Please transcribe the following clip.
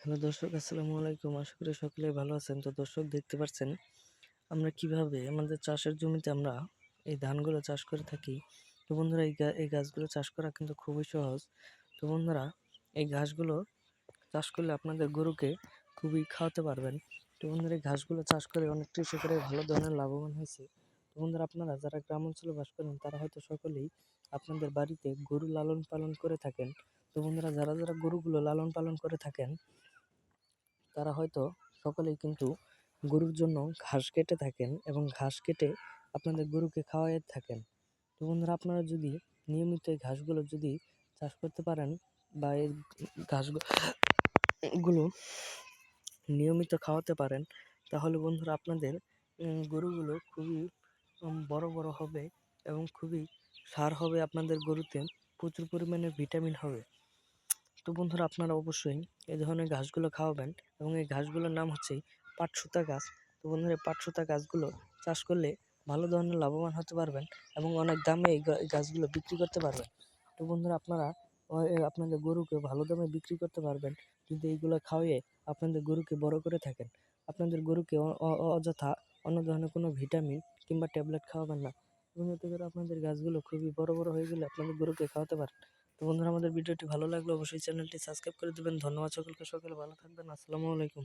Hello দর্শক, আসসালামু আলাইকুম। আশা করি সকলেই ভালো আছেন। তো দর্শক, দেখতে পাচ্ছেন আমরা কিভাবে আমাদের চাষের জমিতে আমরা এই ধানগুলো চাষ করে থাকি। তো বন্ধুরা, এই গাছগুলো চাষ করা কিন্তু খুবই সহজ। তো বন্ধুরা, এই ঘাসগুলো চাষ করলে আপনাদের গরুকে খুবই খাওয়াতে পারবেন। তো বন্ধুরা, এই ঘাসগুলো চাষ করে অনেক কৃষকেরা ভালো ধরনের লাভবান হয়েছে। তো বন্ধুরা, আপনারা যারা গ্রাম অঞ্চলে বাস করেন তারা হয়তো সকলেই আপনাদের বাড়িতে গরু লালন পালন করে থাকেন। তো বন্ধুরা, যারা যারা গরুগুলো লালন পালন করে থাকেন তারা হয়তো সকলেই কিন্তু গরুর জন্য ঘাস কেটে থাকেন এবং ঘাস কেটে আপনাদের গরুকে খাওয়াই থাকেন। তো বন্ধুরা, আপনারা যদি নিয়মিত এই ঘাসগুলো যদি চাষ করতে পারেন বা এই ঘাসগুলো নিয়মিত খাওয়াতে পারেন, তাহলে বন্ধুরা আপনাদের গরুগুলো খুবই বড় বড় হবে এবং খুবই সার হবে। আপনাদের গরুতে প্রচুর পরিমাণে ভিটামিন হবে। তো বন্ধুরা, আপনারা অবশ্যই এই ধরনের ঘাসগুলো খাওয়াবেন এবং এই ঘাসগুলোর নাম হচ্ছে পাটসুতা গাছ। তো বন্ধুরা, এই পাটসুতা গাছগুলো চাষ করলে ভালো ধরনের লাভবান হতে পারবেন এবং অনেক দামে এই গাছগুলো বিক্রি করতে পারবেন। তো বন্ধুরা, আপনারা আপনাদের গরুকে ভালো দামে বিক্রি করতে পারবেন যদি এইগুলো খাওয়িয়ে আপনাদের গরুকে বড় করে থাকেন। আপনাদের গরুকে অযথা অন্য ধরনের কোনো ভিটামিন কিংবা ট্যাবলেট খাওয়াবেন না এবং এতে করে আপনাদের গাছগুলো খুবই বড় বড় হয়ে গেলে আপনাদের গরুকে খাওয়াতে পারেন। তো বন্ধুরা, আমাদের ভিডিওটি ভালো লাগলে অবশ্যই চ্যানেলটি সাবস্ক্রাইব করে দেবেন। ধন্যবাদ সকলকে। সকলে ভালো থাকবেন। আসসালামু আলাইকুম।